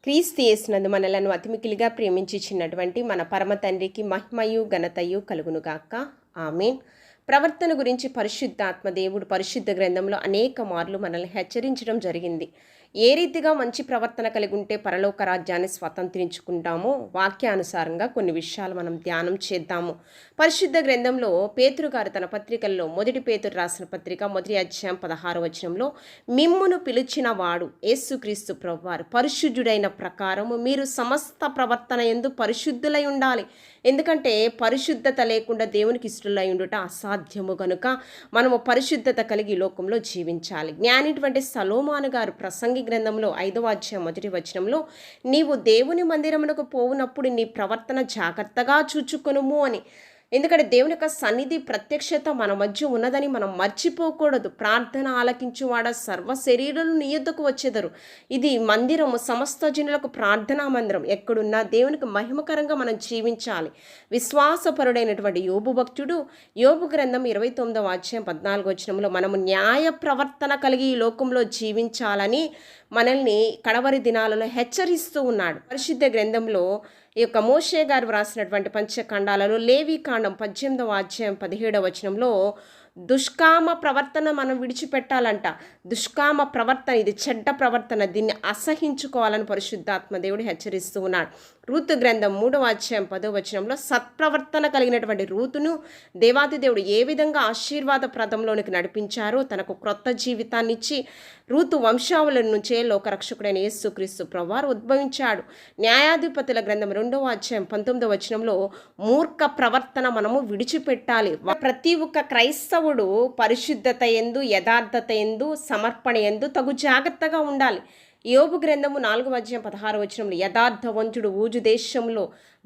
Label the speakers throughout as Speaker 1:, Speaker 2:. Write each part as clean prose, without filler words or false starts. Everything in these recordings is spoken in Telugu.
Speaker 1: క్రీస్తు యేసునందు మనలను అతిమికిలిగా ప్రేమించినటువంటి మన పరమ తండ్రికి మహిమయు ఘనతయు కలుగునుగాక. ఆమేన్. ప్రవర్తన గురించి పరిశుద్ధాత్మ దేవుడు పరిశుద్ధ గ్రంథంలో అనేక మార్లు మనల్ని హెచ్చరించడం జరిగింది. ఏ రీతిగా మంచి ప్రవర్తన కలిగి ఉంటే పరలోక రాజ్యాన్ని స్వతంత్రించుకుంటామో వాక్యానుసారంగా కొన్ని విషయాలు మనం ధ్యానం చేద్దాము. పరిశుద్ధ గ్రంథంలో పేతురు గారు తన పత్రికల్లో మొదటి పేతురు రాసిన పత్రిక మొదటి అధ్యాయం 16వ వచనంలో, మిమ్మును పిలిచిన వాడు యేసుక్రీస్తు ప్రభువారు పరిశుద్ధుడైన ప్రకారము మీరు సమస్త ప్రవర్తన యందు పరిశుద్ధులై ఉండాలి. ఎందుకంటే పరిశుద్ధత లేకుండా దేవునికి ఇష్టలై ఉండుట అసాధ్యము గనుక మనము పరిశుద్ధత కలిగి లోకంలో జీవించాలి. జ్ఞానిటువంటి సలోమాను గారు ప్రసంగి గ్రంథంలో 5వ అధ్యాయం మొదటి వచనంలో, నీవు దేవుని మందిరమునకు పోవునప్పుడు నీ ప్రవర్తన జాగ్రత్తగా చూచుకొనుము అని. ఎందుకంటే దేవుని యొక్క సన్నిధి ప్రత్యక్షత మన మధ్య ఉన్నదని మనం మర్చిపోకూడదు. ప్రార్థన ఆలకించువాడ సర్వ శరీరులు నీ యొద్దకు వచ్చేదరు. ఇది మందిరము, సమస్త జనులకు ప్రార్థనా మందిరం. ఎక్కడున్నా దేవునికి మహిమకరంగా మనం జీవించాలి. విశ్వాసపరుడైనటువంటి యోబు భక్తుడు యోబు గ్రంథం 29వ అధ్యాయం 14వ వచనంలో, మనము న్యాయ ప్రవర్తన కలిగి ఈ లోకంలో జీవించాలని మనల్ని కడవరి దినాలలో హెచ్చరిస్తూ ఉన్నాడు. పరిశుద్ధ గ్రంథంలో ఈ యొక్క మోషే గారు వ్రాసినటువంటి పంచఖండాలలో లేవి కాండం 18వ అధ్యాయం 17వ వచనంలో, దుష్కామ ప్రవర్తన మనం విడిచిపెట్టాలంట. దుష్కామ ప్రవర్తన ఇది చెడ్డ ప్రవర్తన, దీన్ని అసహించుకోవాలని పరిశుద్ధాత్మ దేవుడు హెచ్చరిస్తూ ఉన్నాడు. రూతు గ్రంథం 3వ అధ్యాయం 10వ వచనంలో, సత్ప్రవర్తన కలిగినటువంటి రూతును దేవాది దేవుడు ఏ విధంగా ఆశీర్వాద ప్రదంలోనికి నడిపించారో తనకు క్రొత్త జీవితాన్ని ఇచ్చి రూతు వంశావళి నుంచే లోకరక్షకుడైన యేసుక్రీస్తు ప్రభువారు ఉద్భవించాడు. న్యాయాధిపతుల గ్రంథం 2వ అధ్యాయం 19వ వచనంలో, మూర్ఖ ప్రవర్తన మనము విడిచిపెట్టాలి. ప్రతి ఒక్క క్రైస్తవుడు పరిశుద్ధత యందు, యథార్థత యందు, సమర్పణ యందు తగు జాగ్రత్తగా ఉండాలి. యోబు గ్రంథము 4వ అధ్యాయం 16వ వచనంలో, యథార్థవంతుడు ఊజు దేశంలో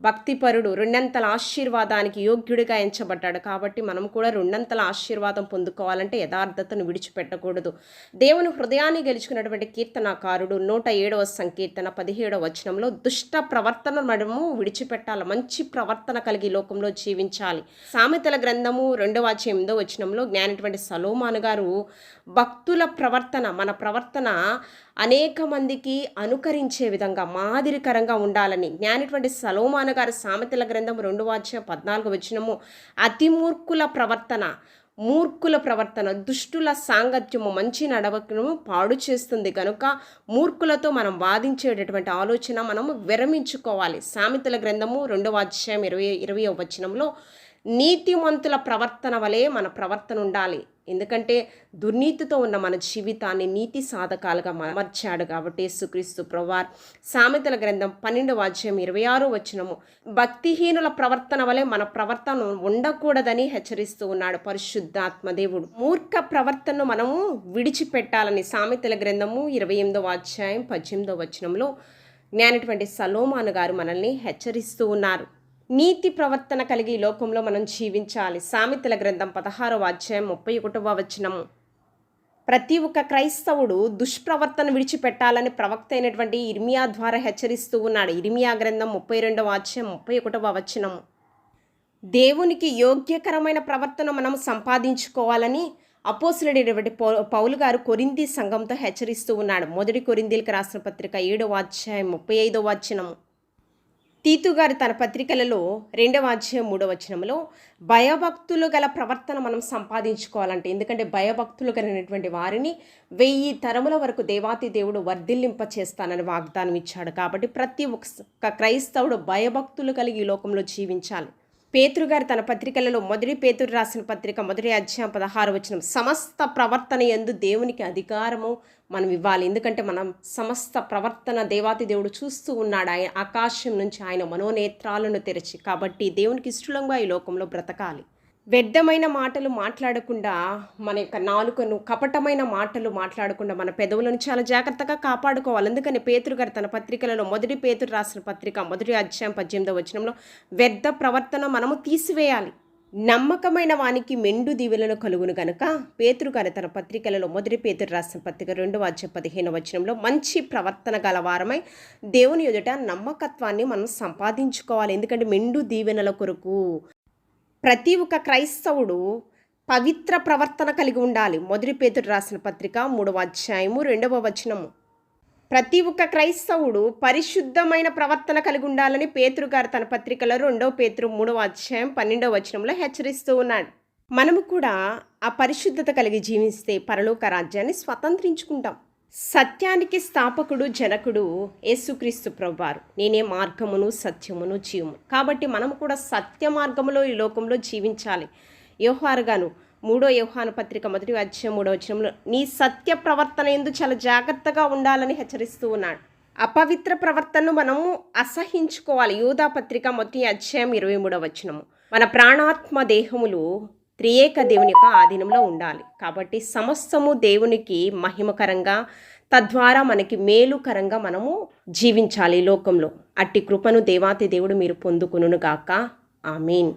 Speaker 1: భక్తిపరుడు రెండంతల ఆశీర్వాదానికి యోగ్యుడిగా ఎంచబడ్డాడు. కాబట్టి మనం కూడా రెండంతల ఆశీర్వాదం పొందుకోవాలంటే యథార్థతను విడిచిపెట్టకూడదు. దేవుని హృదయాన్ని గెలుచుకున్నటువంటి కీర్తనాకారుడు 107వ సంకీర్తన 17వ వచనంలో, దుష్ట ప్రవర్తన మనము విడిచిపెట్టాలి, మంచి ప్రవర్తన కలిగి లోకంలో జీవించాలి. సామెతల గ్రంథము 2వ అధ్యాయం 8వ వచనంలో జ్ఞానిటువంటి సలోమాను గారు భక్తుల ప్రవర్తన, మన ప్రవర్తన అనేక మందికి అనుకరించే విధంగా మాదిరికరంగా ఉండాలని జ్ఞానిటువంటి సలోమాను గారు సామెతల గ్రంథం 2వ అధ్యాయం 14వ వచనము, అతి మూర్ఖుల ప్రవర్తన, మూర్ఖుల ప్రవర్తన దుష్టుల సాంగత్యము మంచి నడవకను పాడు చేస్తుంది కనుక మూర్ఖులతో మనం వాదించేటటువంటి ఆలోచన మనము విరమించుకోవాలి. సామెతల గ్రంథము 2వ అధ్యాయం 20వ వచనంలో, నీతిమంతుల ప్రవర్తన వలె మన ప్రవర్తన ఉండాలి. ఎందుకంటే దుర్నీతితో ఉన్న మన జీవితాన్ని నీతి సాధకాలుగా మార్చాడు కాబట్టి యేసుక్రీస్తు ప్రభువారు. సామెతల గ్రంథం 12వ అధ్యాయం 26వ వచనము, భక్తిహీనుల ప్రవర్తన వలె మన ప్రవర్తన ఉండకూడదని హెచ్చరిస్తూ ఉన్నాడు పరిశుద్ధాత్మ దేవుడు. మూర్ఖ ప్రవర్తనను మనము విడిచిపెట్టాలని సామెతల గ్రంథము 28వ అధ్యాయం 18వ వచనంలో జ్ఞానిటువంటి సలోమాను గారు మనల్ని హెచ్చరిస్తూ ఉన్నారు. నీతి ప్రవర్తన కలిగి లోకంలో మనం జీవించాలి. సామెతల గ్రంథం 16వ అధ్యాయం 31వ వచనము, ప్రతి ఒక్క క్రైస్తవుడు దుష్ప్రవర్తన విడిచిపెట్టాలని ప్రవక్త అయినటువంటి ఇర్మియా ద్వారా హెచ్చరిస్తూ ఉన్నాడు. ఇర్మియా గ్రంథం 32వ అధ్యాయం 31వ వచనము, దేవునికి యోగ్యకరమైన ప్రవర్తన మనం సంపాదించుకోవాలని అపోస్తలుడైనటువంటి పౌలు గారు కొరింథీ సంఘంతో హెచ్చరిస్తూ ఉన్నాడు. మొదటి కొరింథీలకు రాసిన పత్రిక 7వ అధ్యాయం 35వ వచనము, తీతు గారు తన పత్రికలలో 2వ అధ్యాయం 3వ వచనంలో, భయభక్తులు గల ప్రవర్తన మనం సంపాదించుకోవాలంటే, ఎందుకంటే భయభక్తులు కలిగినటువంటి వారిని 1000 తరముల వరకు దేవాతి దేవుడు వర్ధిల్లింప చేస్తానని వాగ్దానం ఇచ్చాడు. కాబట్టి ప్రతి ఒక్క క్రైస్తవుడు భయభక్తులు కలిగి ఈ లోకంలో జీవించాలి. పేతురు గారు తన పత్రికలలో మొదటి పేతురు రాసిన పత్రిక మొదటి అధ్యాయం 16వ వచనం, సమస్త ప్రవర్తన యందు దేవునికి అధికారము మనం ఇవ్వాలి. ఎందుకంటే మనం సమస్త ప్రవర్తన దేవాతి దేవుడు చూస్తూ ఉన్నాడు. ఆయన ఆకాశం నుంచి ఆయన మనోనేత్రాలను తెరిచి. కాబట్టి దేవునికి ఇష్టంగా ఈ లోకంలో బ్రతకాలి. వ్యర్థమైన మాటలు మాట్లాడకుండా, మన యొక్క నాలుకను కపటమైన మాటలు మాట్లాడకుండా మన పెదవులను చాలా జాగ్రత్తగా కాపాడుకోవాలి. అందుకని పేతురు గారు తన పత్రికలలో మొదటి పేతురు రాసిన పత్రిక మొదటి అధ్యాయం 18వ వచనంలో, వ్యర్థ ప్రవర్తన మనము తీసివేయాలి. నమ్మకమైన వానికి మెండు దీవెనలు కలుగును గనుక పేతురు గారు తన పత్రికలలో మొదటి పేతురు రాసిన పత్రిక 2వ అధ్యాయం 15వ వచనంలో, మంచి ప్రవర్తన గలవారమై దేవుని ఎదుట నమ్మకత్వాన్ని మనం సంపాదించుకోవాలి. ఎందుకంటే మెండు దీవెనల కొరకు ప్రతి ఒక్క క్రైస్తవుడు పవిత్ర ప్రవర్తన కలిగి ఉండాలి. మొదటి పేతురు రాసిన పత్రిక 3వ అధ్యాయము 2వ వచనము, ప్రతి ఒక్క క్రైస్తవుడు పరిశుద్ధమైన ప్రవర్తన కలిగి ఉండాలని పేతురు గారు తన పత్రికలో 2 పేతురు 3వ అధ్యాయం 12వ వచనంలో హెచ్చరిస్తూ ఉన్నాడు. మనము కూడా ఆ పరిశుద్ధత కలిగి జీవిస్తే పరలోక రాజ్యాన్ని స్వతంత్రించుకుంటాం. సత్యానికి స్థాపకుడు జనకుడు యేసుక్రీస్తు ప్రభువారు. నేనే మార్గమును సత్యమును జీవము. కాబట్టి మనం కూడా సత్య మార్గములో ఈ లోకంలో జీవించాలి. యోహాను గాను 3వ యోహాను పత్రిక 1వ అధ్యాయం 3వ వచనంలో నీ సత్య ప్రవర్తన యందు చాలా జాగ్రత్తగా ఉండాలని హెచ్చరిస్తూ ఉన్నాడు. అపవిత్ర ప్రవర్తనను మనము అసహించుకోవాలి. యూదా పత్రిక 1వ అధ్యాయం 23వ వచనము. మన ప్రాణాత్మ దేహములు త్రియేక దేవుని యొక్క ఆధీనంలో ఉండాలి. కాబట్టి సమస్తము దేవునికి మహిమకరంగా, తద్వారా మనకి మేలుకరంగా మనము జీవించాలి లోకంలో. అట్టి కృపను దేవాతి దేవుడు మీరు పొందుకొనుగాక. ఆమేన్.